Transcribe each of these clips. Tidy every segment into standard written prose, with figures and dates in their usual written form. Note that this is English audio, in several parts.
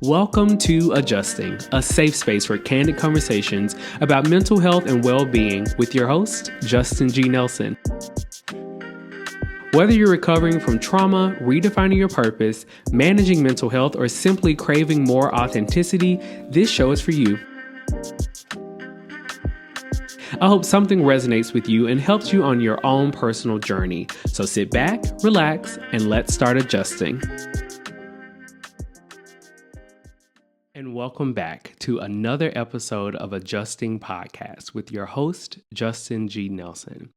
Welcome to Adjusting, a safe space for candid conversations about mental health and well-being with your host, Justin G. Nelson. Whether you're recovering from trauma, redefining your purpose, managing mental health, or simply craving more authenticity, this show is for you. I hope something resonates with you and helps you on your own personal journey. So sit back, relax, and let's start adjusting. And welcome back to another episode of Adjusting Podcast with your host, Justin G. Nelson.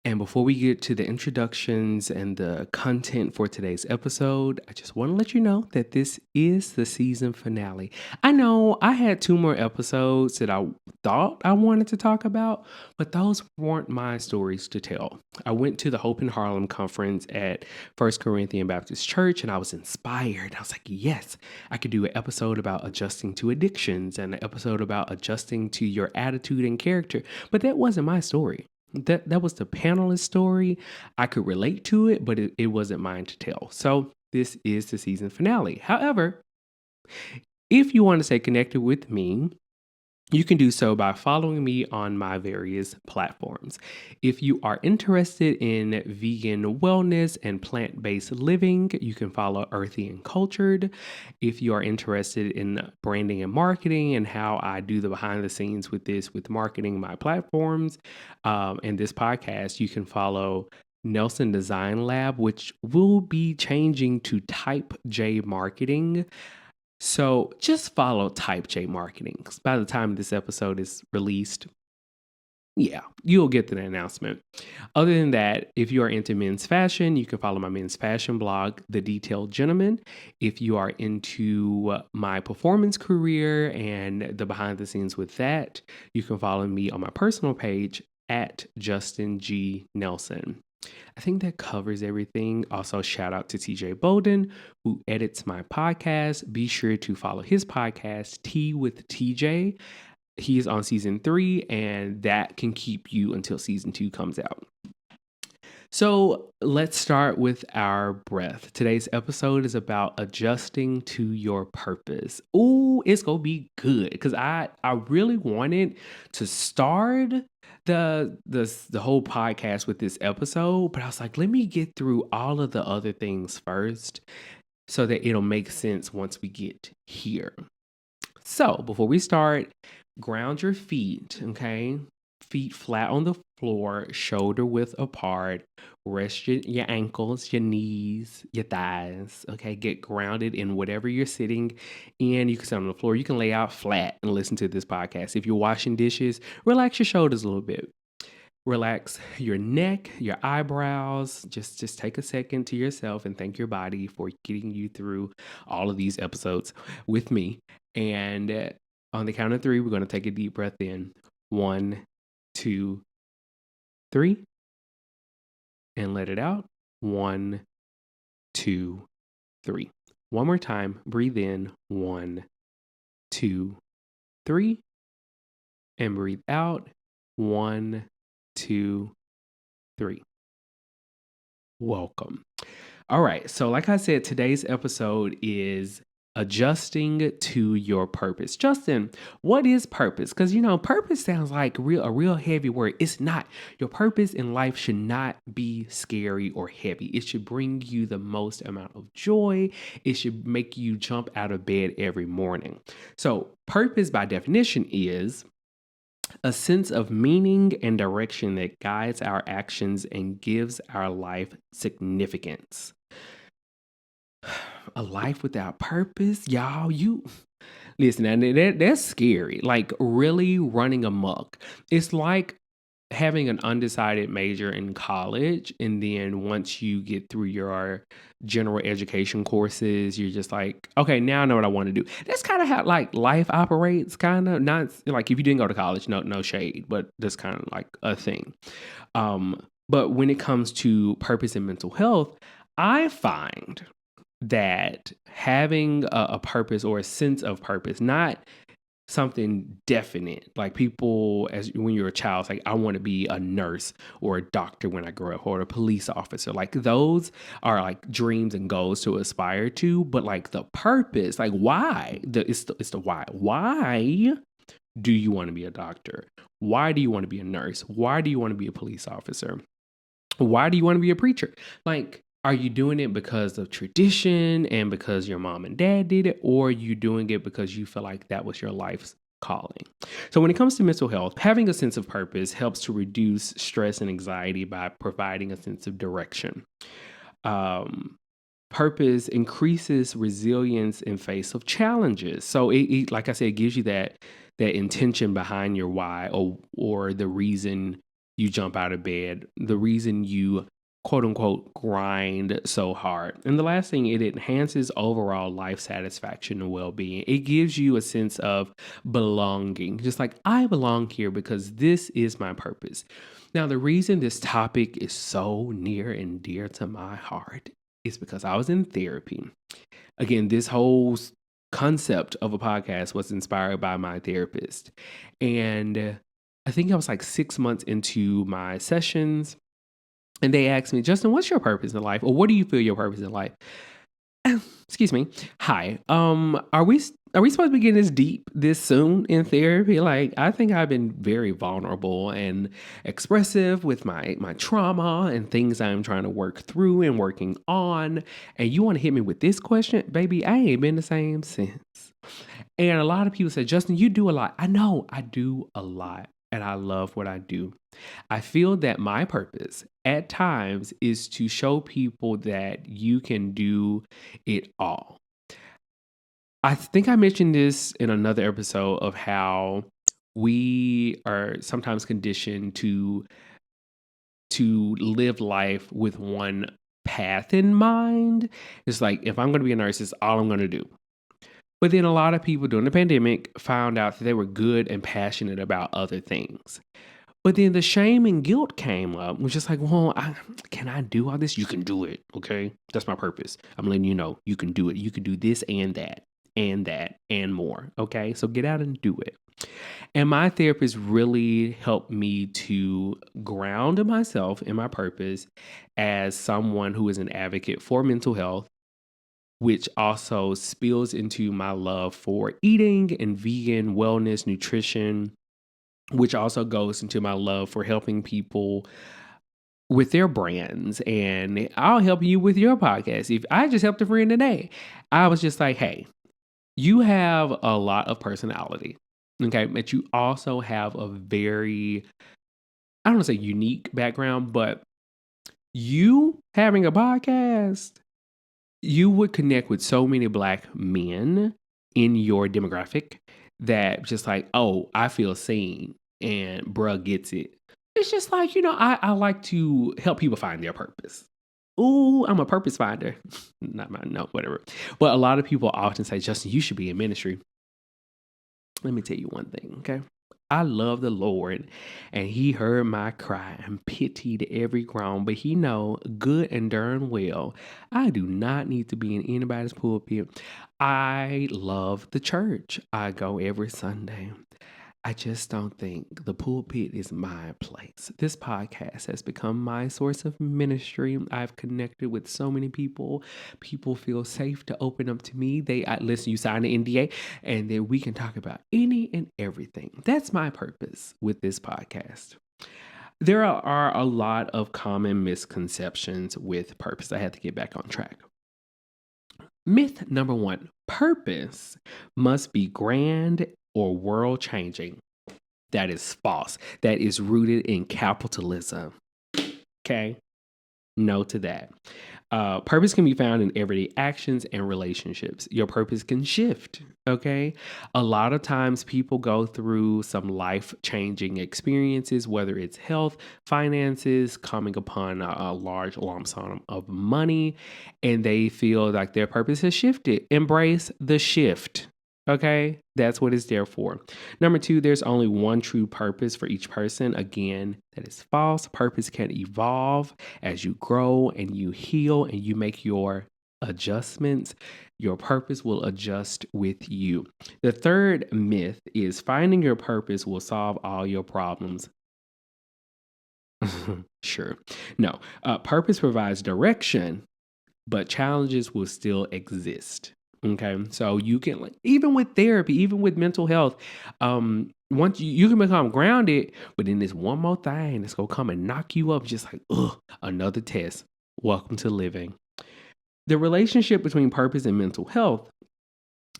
And before we get to the introductions and the content for today's episode, I just want to let you know that this is the season finale. I know I had 2 more episodes that I thought I wanted to talk about, but those weren't my stories to tell. I went to the Hope in Harlem conference at First Corinthian Baptist Church, and I was inspired. I was like, yes, I could do an episode about adjusting to addictions and an episode about adjusting to your attitude and character, but that wasn't my story. That was the panelist story. I could relate to it, but it wasn't mine to tell. So this is the season finale. However, if you want to stay connected with me, you can do so by following me on my various platforms. If you are interested in vegan wellness and plant-based living, you can follow Earthy and Cultured. If you are interested in branding and marketing and how I do the behind the scenes with marketing my platforms and this podcast, you can follow Nelson Design Lab, which will be changing to Type J Marketing. So just follow Type J Marketing, because by the time this episode is released, you'll get the announcement. Other than that, if you are into men's fashion, you can follow my men's fashion blog, The Detailed Gentleman. If you are into my performance career and the behind the scenes with that, you can follow me on my personal page at Justin G. Nelson. I think that covers everything. Also, shout out to TJ Bolden, who edits my podcast. Be sure to follow his podcast, Tea with TJ. He is on season 3, and that can keep you until season 2 comes out. So let's start with our breath. Today's episode is about adjusting to your purpose. Ooh, it's gonna be good because I really wanted to start the whole podcast with this episode, but I was like, let me get through all of the other things first so that it'll make sense once we get here. So before we start, ground your feet, okay? Feet flat on the floor, shoulder width apart. Rest your ankles, your knees, your thighs, okay? Get grounded in whatever you're sitting in. You can sit on the floor. You can lay out flat and listen to this podcast. If you're washing dishes, relax your shoulders a little bit. Relax your neck, your eyebrows. Just take a second to yourself and thank your body for getting you through all of these episodes with me. And on the count of 3, we're going to take a deep breath in. 1, 2, 3. And let it out. 1, 2, 3. One more time. Breathe in. 1, 2, 3. And breathe out. 1, 2, 3. Welcome. All right. So like I said, today's episode is adjusting to your purpose. Justin, what is purpose? Because, purpose sounds like a real heavy word. It's not. Your purpose in life should not be scary or heavy. It should bring you the most amount of joy. It should make you jump out of bed every morning. So purpose by definition is a sense of meaning and direction that guides our actions and gives our life significance. A life without purpose, y'all, listen, and that's scary. Like really running amok. It's like having an undecided major in college, and then once you get through your general education courses, you're just like, okay, now I know what I want to do. That's kind of how like life operates, kind of. Not like if you didn't go to college, no shade, but that's kind of like a thing. But when it comes to purpose and mental health, I find that having a purpose or a sense of purpose, not something definite. Like people, as when you're a child, it's like, I want to be a nurse or a doctor when I grow up, or a police officer. Like those are like dreams and goals to aspire to. But like the purpose, like why? It's the why. Why do you want to be a doctor? Why do you want to be a nurse? Why do you want to be a police officer? Why do you want to be a preacher? Like, are you doing it because of tradition and because your mom and dad did it, or are you doing it because you feel like that was your life's calling? So, when it comes to mental health, having a sense of purpose helps to reduce stress and anxiety by providing a sense of direction. Um, Purpose increases resilience in face of challenges. So, like I said, it gives you that intention behind your why, or the reason you jump out of bed, the reason you quote unquote grind so hard. And the last thing, it enhances overall life satisfaction and well-being. It gives you a sense of belonging, just like I belong here because this is my purpose. Now, the reason this topic is so near and dear to my heart is because I was in therapy. Again, this whole concept of a podcast was inspired by my therapist. And I think I was like 6 months into my sessions, and they asked me, Justin, what's your purpose in life? Or what do you feel your purpose in life? Excuse me. Hi. Are we supposed to be getting this deep this soon in therapy? Like, I think I've been very vulnerable and expressive with my trauma and things I'm trying to work through and working on. And you want to hit me with this question? Baby, I ain't been the same since. And a lot of people say, Justin, you do a lot. I know I do a lot, and I love what I do. I feel that my purpose at times is to show people that you can do it all. I think I mentioned this in another episode of how we are sometimes conditioned to live life with one path in mind. It's like, if I'm going to be a nurse, it's all I'm going to do. But then a lot of people during the pandemic found out that they were good and passionate about other things. But then the shame and guilt came up, which is like, well, can I do all this? You can do it. Okay. That's my purpose. I'm letting you know you can do it. You can do this and that and more. Okay. So get out and do it. And my therapist really helped me to ground myself in my purpose as someone who is an advocate for mental health, which also spills into my love for eating and vegan wellness, nutrition, which also goes into my love for helping people with their brands. And I'll help you with your podcast. If I just helped a friend today, I was just like, hey, you have a lot of personality. Okay. But you also have a very, I don't want to say unique background, but you having a podcast, you would connect with so many Black men in your demographic that just like, oh, I feel seen and bruh gets it. It's just like, I like to help people find their purpose. Ooh, I'm a purpose finder. Not my, no, whatever. But a lot of people often say, Justin, you should be in ministry. Let me tell you one thing, okay? I love the Lord, and He heard my cry and pitied every groan. But He know good and darn well, I do not need to be in anybody's pulpit. I love the church. I go every Sunday. I just don't think the pulpit is my place. This podcast has become my source of ministry. I've connected with so many people. People feel safe to open up to me. Listen, you sign an NDA, and then we can talk about any and everything. That's my purpose with this podcast. There are a lot of common misconceptions with purpose. I had to get back on track. Myth number one, purpose must be grand or world changing. That is false. That is rooted in capitalism. Okay. No to that. Purpose can be found in everyday actions and relationships. Your purpose can shift. Okay. A lot of times people go through some life changing experiences, whether it's health, finances, coming upon a large lump sum of money, and they feel like their purpose has shifted. Embrace the shift. Okay, that's what it's there for. Number two, there's only one true purpose for each person. Again, that is false. Purpose can evolve as you grow and you heal and you make your adjustments, your purpose will adjust with you. The third myth is finding your purpose will solve all your problems. Sure. No, purpose provides direction, but challenges will still exist. Okay. So you can, like, even with therapy, even with mental health, once you can become grounded, but then there's one more thing that's gonna come and knock you up, just like, ugh, another test. Welcome to living. The relationship between purpose and mental health,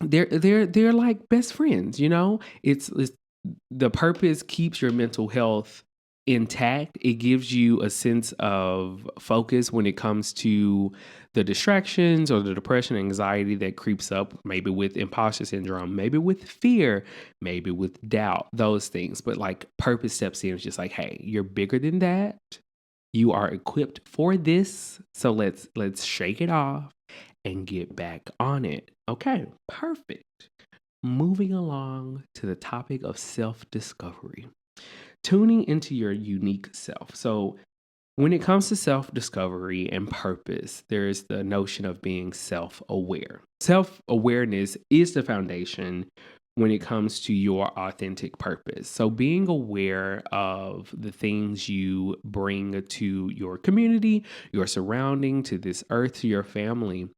they're like best friends, you know? It's the purpose keeps your mental health intact. It gives you a sense of focus when it comes to the distractions or the depression, anxiety that creeps up, maybe with imposter syndrome, maybe with fear, maybe with doubt, those things. But like purpose steps in, it's just like, hey, you're bigger than that. You are equipped for this. So let's shake it off and get back on it. Okay, perfect. Moving along to the topic of self discovery, tuning into your unique self. So, when it comes to self discovery and purpose, there's the notion of being self aware. Self awareness is the foundation when it comes to your authentic purpose. So, being aware of the things you bring to your community, your surrounding, to this earth, to your family,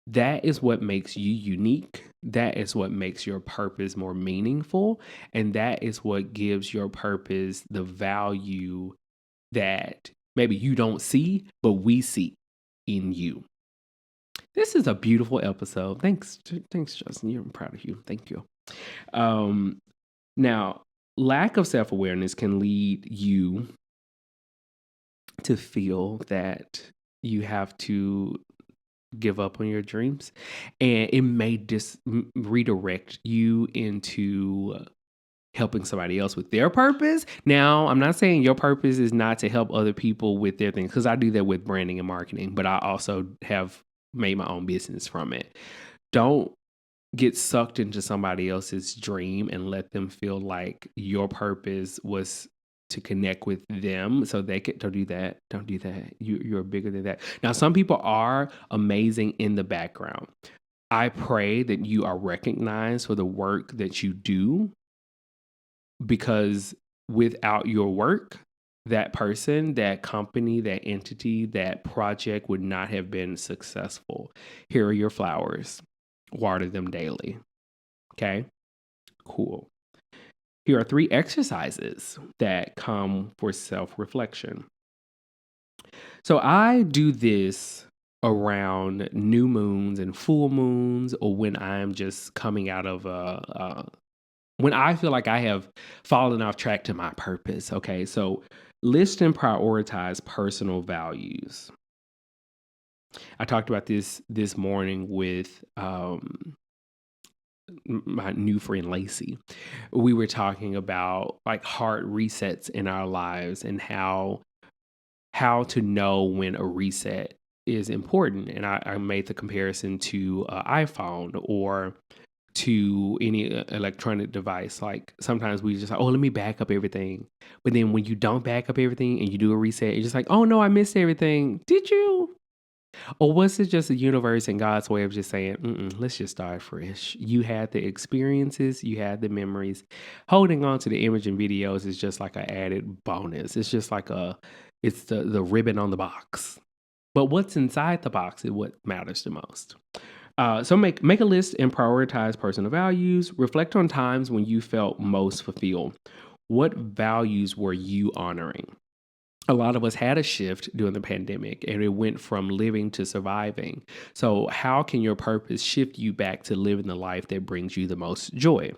that is what makes you unique. That is what makes your purpose more meaningful. And that is what gives your purpose the value that maybe you don't see, but we see in you. This is a beautiful episode. Thanks, Justin. I'm proud of you. Thank you. Um, now, lack of self awareness can lead you to feel that you have to give up on your dreams, and it may redirect you into helping somebody else with their purpose. Now, I'm not saying your purpose is not to help other people with their things, because I do that with branding and marketing, but I also have made my own business from it. Don't get sucked into somebody else's dream and let them feel like your purpose was to connect with them so they could. Don't do that. Don't do that. You're bigger than that. Now, some people are amazing in the background. I pray that you are recognized for the work that you do, because without your work, that person, that company, that entity, that project would not have been successful. Here are your flowers. Water them daily. Okay? Cool. Here are 3 exercises that come for self-reflection. So I do this around new moons and full moons, or when I'm just coming out of when I feel like I have fallen off track to my purpose. Okay, so list and prioritize personal values. I talked about this morning with my new friend Lacey. We were talking about like hard resets in our lives and how to know when a reset is important. And I made the comparison to iPhone or to any electronic device. Like sometimes we just like, oh, let me back up everything. But then when you don't back up everything and you do a reset, you're just like, oh no, I missed everything. Did you? Or was it just the universe and God's way of just saying, let's just start fresh? You had the experiences, you had the memories. Holding on to the image and videos is just like an added bonus. It's just like it's the ribbon on the box. But what's inside the box is what matters the most. So make a list and prioritize personal values. Reflect on times when you felt most fulfilled. What values were you honoring? A lot of us had a shift during the pandemic, and it went from living to surviving. So how can your purpose shift you back to living the life that brings you the most joy?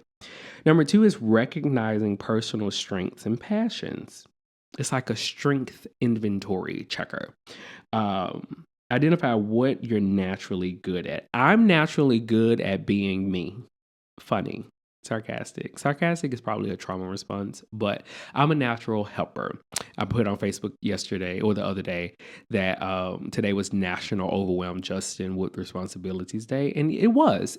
Number 2 is recognizing personal strengths and passions. It's like a strength inventory checker. Identify what you're naturally good at. I'm naturally good at being me, funny, sarcastic. Sarcastic is probably a trauma response, but I'm a natural helper. I put on Facebook yesterday or the other day that today was National Overwhelmed Justin with Responsibilities Day. And it was.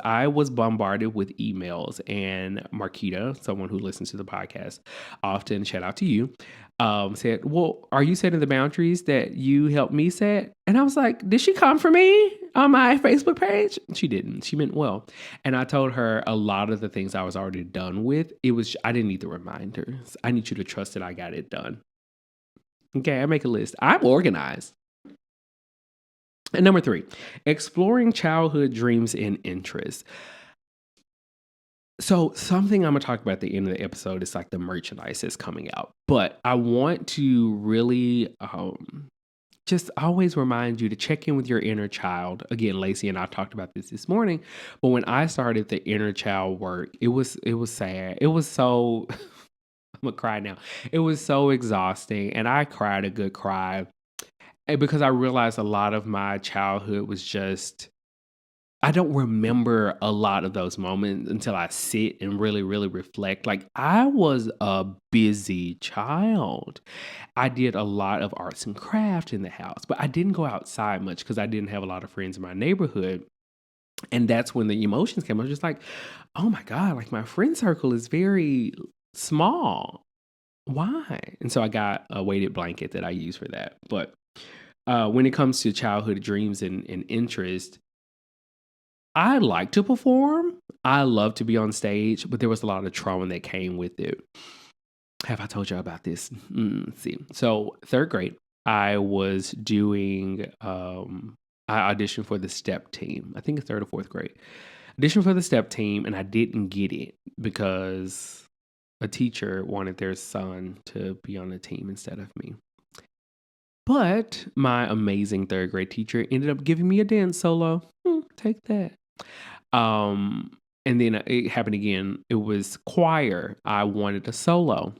I was bombarded with emails, and Marquita, someone who listens to the podcast often, shout out to you. said, "Well, are you setting the boundaries that you helped me set?" And I was like, "Did she come for me on my Facebook page?" She didn't. She meant well. And I told her a lot of the things I was already done with. I didn't need the reminders. I need you to trust that I got it done. Okay, I make a list. I'm organized. And number 3, exploring childhood dreams and interests. So something I'm gonna talk about at the end of the episode is like the merchandise that's coming out. But I want to really just always remind you to check in with your inner child. Again, Lacey and I talked about this morning, but when I started the inner child work, it was sad. It was so I'm gonna cry now. It was so exhausting, and I cried a good cry because I realized a lot of my childhood was just I don't remember a lot of those moments until I sit and really, really reflect. Like, I was a busy child. I did a lot of arts and craft in the house, but I didn't go outside much because I didn't have a lot of friends in my neighborhood. And that's when the emotions came. I was just like, oh my God, like my friend circle is very small. Why? And so I got a weighted blanket that I use for that. But when it comes to childhood dreams and interest, I like to perform. I love to be on stage, but there was a lot of trauma that came with it. Have I told you about this? Let's see. So, third grade, I was doing, I auditioned for the step team. I think it's third or fourth grade. Auditioned for the step team, and I didn't get it because a teacher wanted their son to be on the team instead of me. But my amazing third grade teacher ended up giving me a dance solo. Take that. Um, and then it happened again. It was choir. I wanted a solo,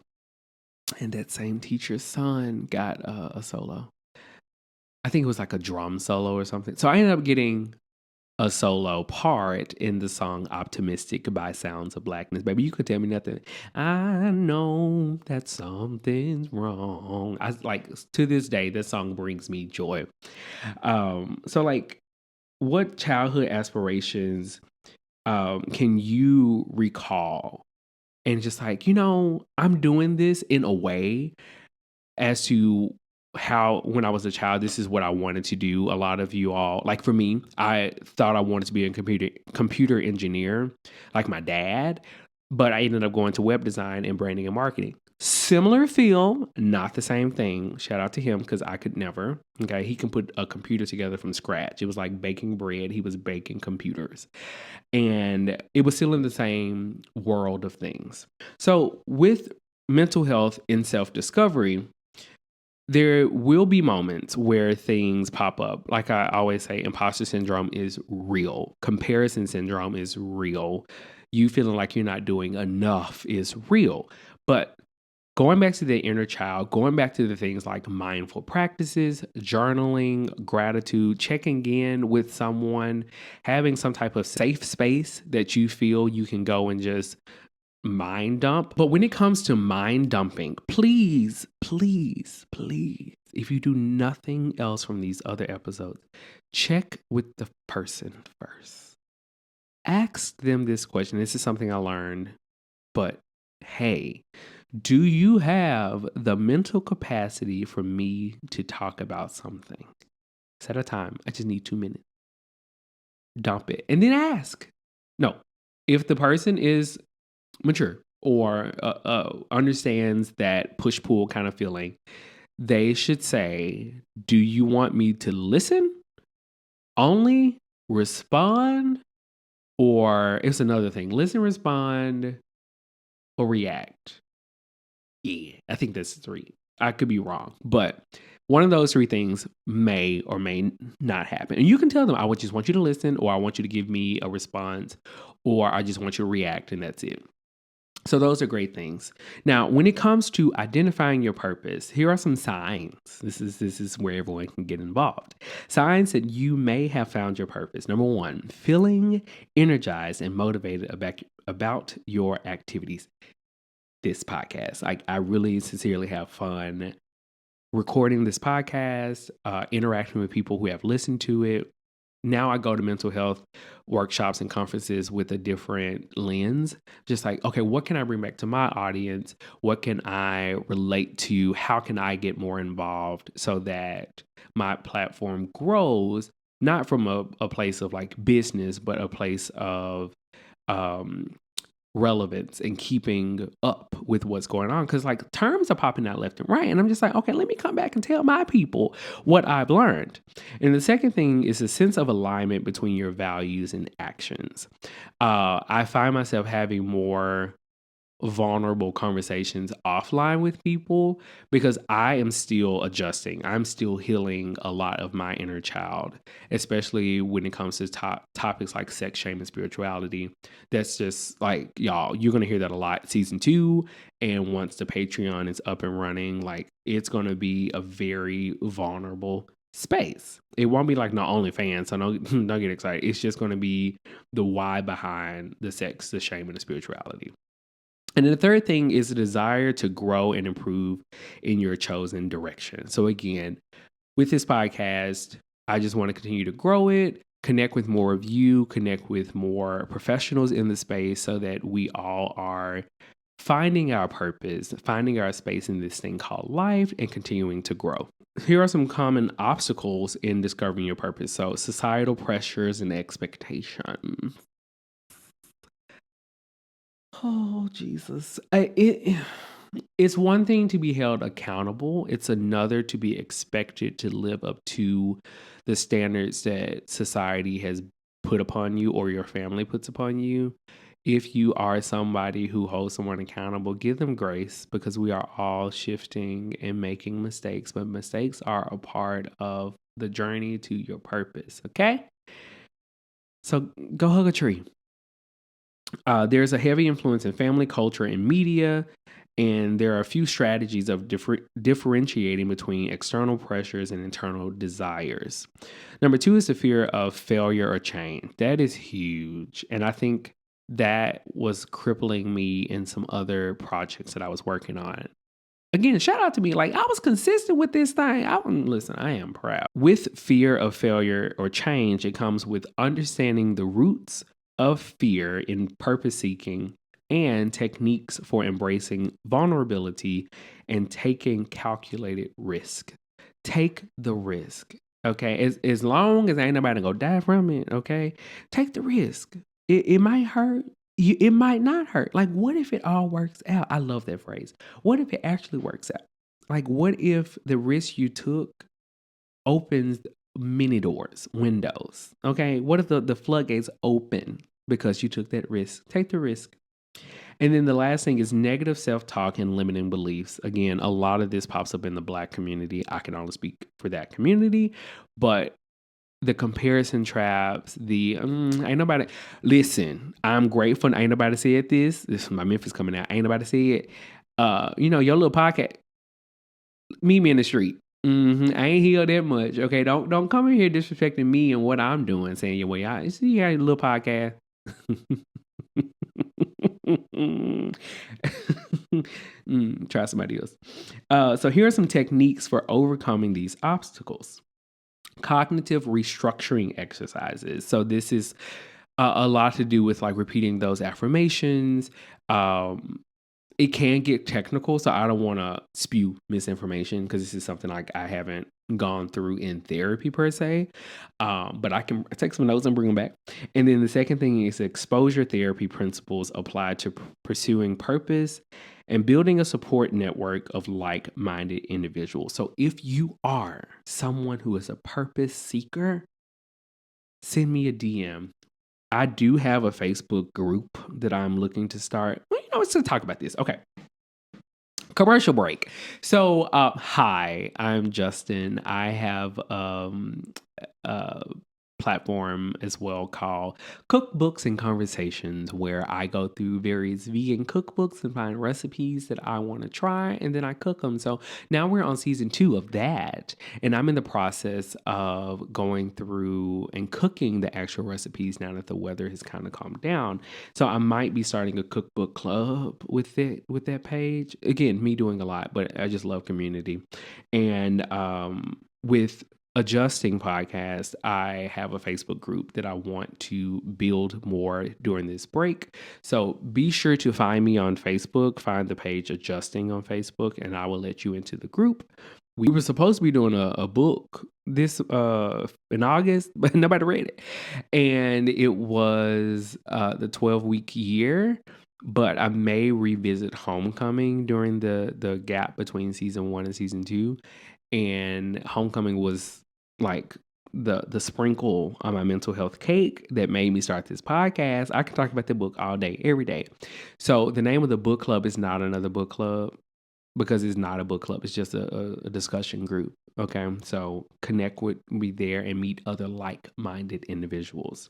and that same teacher's son got a solo. I think it was like a drum solo or something. So I ended up getting a solo part in the song Optimistic by Sounds of Blackness. Baby, you could tell me nothing. I know that something's wrong. I like to this day, this song brings me joy. So like what childhood aspirations can you recall and just like, I'm doing this in a way as to how when I was a child, this is what I wanted to do. A lot of you all, like for me, I thought I wanted to be a computer engineer, like my dad, but I ended up going to web design and branding and marketing. Similar feel, not the same thing. Shout out to him because I could never. Okay, he can put a computer together from scratch. It was like baking bread. He was baking computers, and it was still in the same world of things. So with mental health and self discovery, there will be moments where things pop up. Like I always say, imposter syndrome is real. Comparison syndrome is real. You feeling like you're not doing enough is real. But going back to the inner child, going back to the things like mindful practices, journaling, gratitude, checking in with someone, having some type of safe space that you feel you can go and just mind dump. But when it comes to mind dumping, please, please, please, if you do nothing else from these other episodes, check with the person first. Ask them this question. This is something I learned, but hey, do you have the mental capacity for me to talk about something? Set a time. I just need 2 minutes. Dump it and then ask. No, if the person is mature or understands that push pull kind of feeling, they should say, do you want me to listen only, respond, or it's another thing, listen, respond, or react? Yeah, I think that's 3. I could be wrong, but one of those 3 things may or may not happen. And you can tell them, I would just want you to listen, or I want you to give me a response, or I just want you to react, and that's it. So those are great things. Now, when it comes to identifying your purpose, here are some signs. This is where everyone can get involved. Signs that you may have found your purpose. Number 1, feeling energized and motivated about your activities. This podcast, I really sincerely have fun recording this podcast, interacting with people who have listened to it. now I go to mental health workshops and conferences with a different lens. Just like, okay, what can I bring back to my audience? What can I relate to? How can I get more involved so that my platform grows, not from a place of like business, but a place of um relevance and keeping up with what's going on, because like terms are popping out left and right, and I'm just like, okay, let me come back and tell my people what I've learned. And the second thing is a sense of alignment between your values and actions. I find myself having more vulnerable conversations offline with people because I am still adjusting. I'm still healing a lot of my inner child, especially when it comes to topics like sex, shame, and spirituality. That's just like, y'all, you're going to hear that a lot season 2. And once the Patreon is up and running, like it's going to be a very vulnerable space. It won't be like no OnlyFans, so don't get excited. It's just going to be the why behind the sex, the shame, and the spirituality. And then the third thing is the desire to grow and improve in your chosen direction. So again, with this podcast, I just want to continue to grow it, connect with more of you, connect with more professionals in the space so that we all are finding our purpose, finding our space in this thing called life, and continuing to grow. Here are some common obstacles in discovering your purpose. So, societal pressures and expectations. Oh, Jesus. It's one thing to be held accountable. It's another to be expected to live up to the standards that society has put upon you or your family puts upon you. If you are somebody who holds someone accountable, give them grace because we are all shifting and making mistakes, but mistakes are a part of the journey to your purpose. Okay? So go hug a tree. There's a heavy influence in family culture and media, and there are a few strategies of differentiating between external pressures and internal desires. Number two is the fear of failure or change. That is huge. And I think that was crippling me in some other projects that I was working on. Again, shout out to me. Like, I was consistent with this thing. Listen, I am proud. With fear of failure or change, it comes with understanding the roots of fear in purpose seeking and techniques for embracing vulnerability and taking calculated risk. Take the risk. Okay. As long as ain't nobody gonna die from it, okay? Take the risk. It might hurt. It might not hurt. Like, what if it all works out? I love that phrase. What if it actually works out? Like, what if the risk you took opens many doors, windows? Okay. What if the floodgates open because you took that risk? Take the risk. And then the last thing is negative self talk and limiting beliefs. Again, a lot of this pops up in the Black community. I can only speak for that community, but the comparison traps, ain't nobody, listen, I'm grateful. Ain't nobody said this. This is my Memphis coming out. Ain't nobody said, your little podcast, meet me in the street. I ain't healed that much. Okay. Don't come in here disrespecting me and what I'm doing, saying your way out. See, you got a little podcast. Try somebody else. So here are some techniques for overcoming these obstacles. Cognitive restructuring exercises. So this is a lot to do with like repeating those affirmations. It can get technical, so I don't want to spew misinformation because this is something like I haven't gone through in therapy per se. But I can take some notes and bring them back. And then the second thing is exposure therapy principles applied to pursuing purpose and building a support network of like-minded individuals. So if you are someone who is a purpose seeker, send me a DM. I do have a Facebook group that I'm looking to start. Well, let's talk about this. Okay. Commercial break. So, hi, I'm Justin. I have a platform as well called Cookbooks and Conversations, where I go through various vegan cookbooks and find recipes that I want to try, and then I cook them. So now we're on season 2 of that, and I'm in the process of going through and cooking the actual recipes now that the weather has kind of calmed down. So I might be starting a cookbook club with that page. Again, me doing a lot, but I just love community. And with Adjusting Podcast, I have a Facebook group that I want to build more during this break. So be sure to find me on Facebook, find the page Adjusting on Facebook, and I will let you into the group. We were supposed to be doing a book this in August, but nobody read it. And it was the 12-week year. But I may revisit Homecoming during the gap between season 1 and season 2. And Homecoming was like the sprinkle on my mental health cake that made me start this podcast. I can talk about the book all day, every day. So the name of the book club is not another book club because it's not a book club. It's just a discussion group. Okay. So connect with me there and meet other like-minded individuals.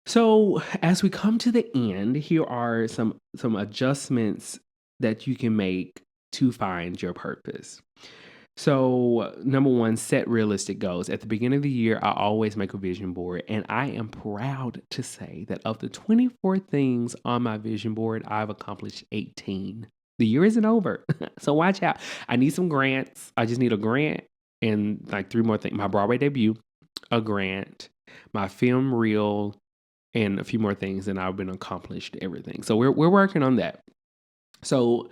So as we come to the end, here are some adjustments that you can make to find your purpose. So, number one, set realistic goals. At the beginning of the year, I always make a vision board, and I am proud to say that of the 24 things on my vision board, I've accomplished 18. The year isn't over, so watch out. I need some grants. I just need a grant and like 3 more things. My Broadway debut, a grant, my film reel, and a few more things, and I've been accomplished everything. So we're working on that. So,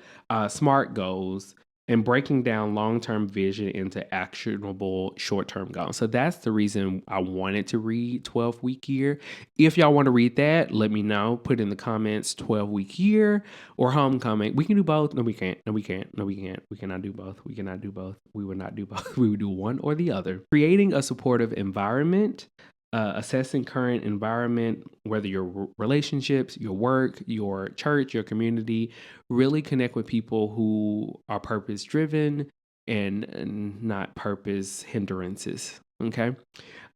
SMART goals and breaking down long-term vision into actionable short-term goals. So that's the reason I wanted to read 12-week year. If y'all want to read that, let me know. Put in the comments 12-week year or Homecoming. We can do both. No, we can't. No, we can't. No, we can't. We cannot do both. We cannot do both. We will not do both. We would do one or the other. Creating a supportive environment. Assessing current environment, whether your relationships, your work, your church, your community, really connect with people who are purpose driven and not purpose hindrances. Okay.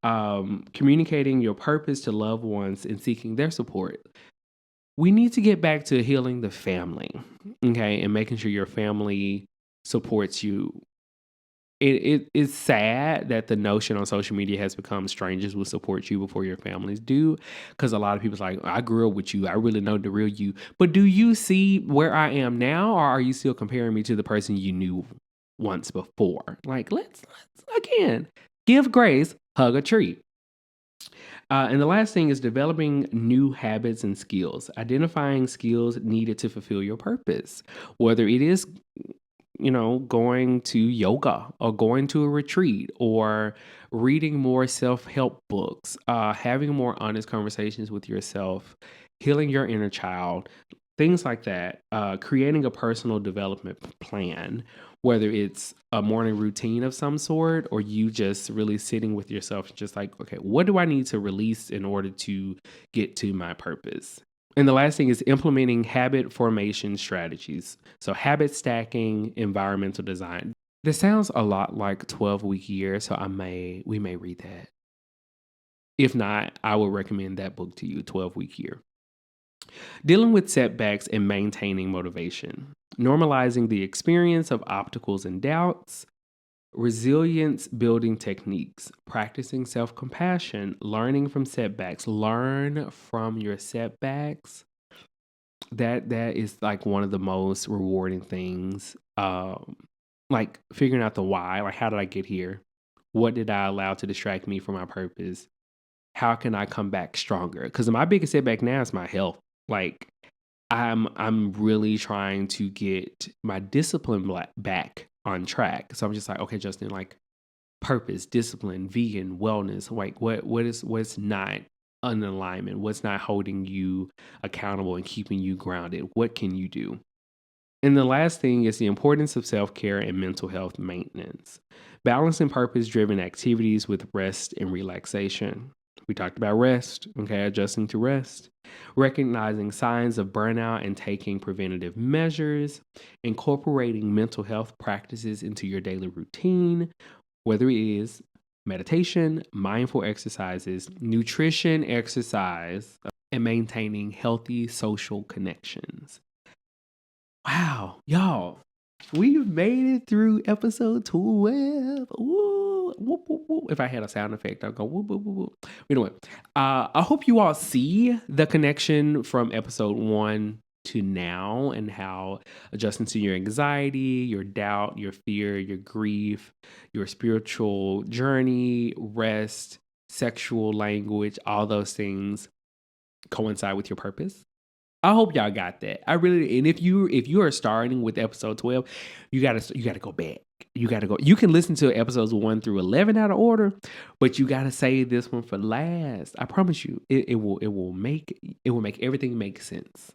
Communicating your purpose to loved ones and seeking their support. We need to get back to healing the family. Okay. And making sure your family supports you. It's sad that the notion on social media has become strangers will support you before your families do. Because a lot of people's like, I grew up with you. I really know the real you. But do you see where I am now? Or are you still comparing me to the person you knew once before? Like, let's again, give grace, hug a tree. And the last thing is developing new habits and skills, identifying skills needed to fulfill your purpose, whether it is going to yoga or going to a retreat or reading more self-help books, having more honest conversations with yourself, healing your inner child, things like that, creating a personal development plan, whether it's a morning routine of some sort or you just really sitting with yourself, just like, okay, what do I need to release in order to get to my purpose? And the last thing is implementing habit formation strategies. So habit stacking, environmental design. This sounds a lot like 12-week year, so we may read that. If not, I would recommend that book to you, 12-week year. Dealing with setbacks and maintaining motivation. Normalizing the experience of obstacles and doubts. Resilience building techniques, practicing self-compassion, learning from setbacks, learn from your setbacks. That is like one of the most rewarding things. Like figuring out the why, like how did I get here? What did I allow to distract me from my purpose? How can I come back stronger? Because my biggest setback now is my health. Like I'm really trying to get my discipline back on track. So I'm just like, okay, Justin, like purpose, discipline, vegan, wellness, like what's not an alignment, what's not holding you accountable and keeping you grounded? What can you do? And the last thing is the importance of self-care and mental health maintenance. Balancing purpose-driven activities with rest and relaxation. We talked about rest, okay, adjusting to rest, recognizing signs of burnout and taking preventative measures, incorporating mental health practices into your daily routine, whether it is meditation, mindful exercises, nutrition, exercise, and maintaining healthy social connections. Wow, y'all, we've made it through episode 12. Ooh, whoop, whoop, whoop. If I had a sound effect, I'd go whoop, whoop, whoop, whoop. You know what? I hope you all see the connection from episode 1 to now and how adjusting to your anxiety, your doubt, your fear, your grief, your spiritual journey, rest, sexual language, all those things coincide with your purpose. I hope y'all got that. I really, and if you are starting with episode 12, you gotta go back. You gotta go. You can listen to episodes 1 through 11 out of order, but you gotta save this one for last. I promise you, it will make everything make sense.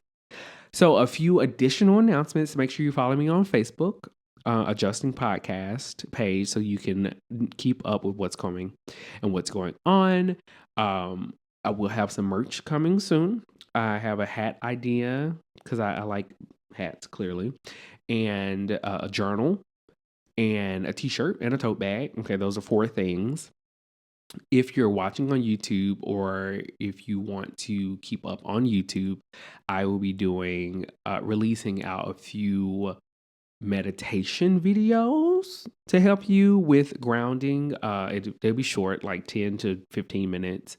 So a few additional announcements. Make sure you follow me on Facebook, Adjusting Podcast page, so you can keep up with what's coming and what's going on. I will have some merch coming soon. I have a hat idea because I like hats clearly, and a journal, and a t-shirt and a tote bag. Okay, those are 4 things. If you're watching on YouTube or if you want to keep up on YouTube, I will be doing releasing out a few meditation videos to help you with grounding. They'll be short, like 10 to 15 minutes,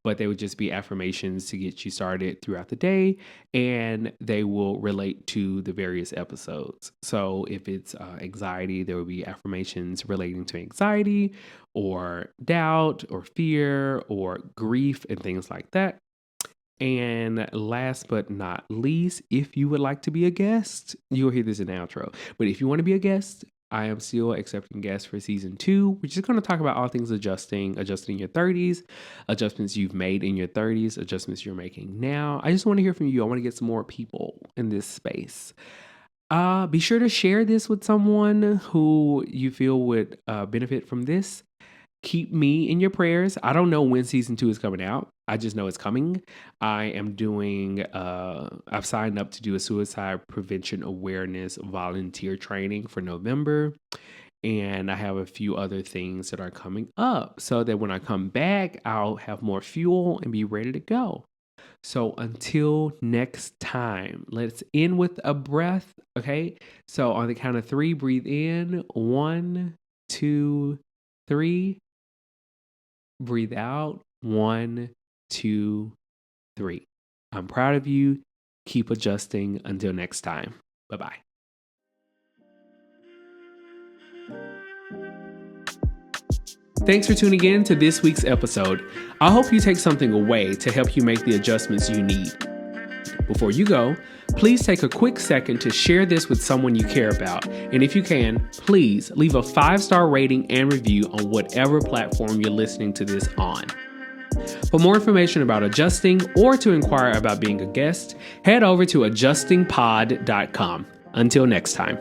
but they would just be affirmations to get you started throughout the day, and they will relate to the various episodes. So if it's anxiety, there will be affirmations relating to anxiety or doubt or fear or grief and things like that. And last but not least, if you would like to be a guest, you'll hear this in the outro. But if you want to be a guest, I am still accepting guests for season 2. We're just going to talk about all things adjusting in your 30s, adjustments you've made in your 30s, adjustments you're making now. I just want to hear from you. I want to get some more people in this space. Be sure to share this with someone who you feel would benefit from this. Keep me in your prayers. I don't know when season 2 is coming out. I just know it's coming. I am doing, I've signed up to do a suicide prevention awareness volunteer training for November. And I have a few other things that are coming up so that when I come back, I'll have more fuel and be ready to go. So until next time, let's end with a breath. Okay. So on the count of 3, breathe in. 1, 2, 3. Breathe out. 1, 2, 3. I'm proud of you. Keep adjusting. Until next time. Bye-bye. Thanks for tuning in to this week's episode. I hope you take something away to help you make the adjustments you need. Before you go, please take a quick second to share this with someone you care about. And if you can, please leave a 5-star rating and review on whatever platform you're listening to this on. For more information about adjusting or to inquire about being a guest, head over to adjustingpod.com. Until next time.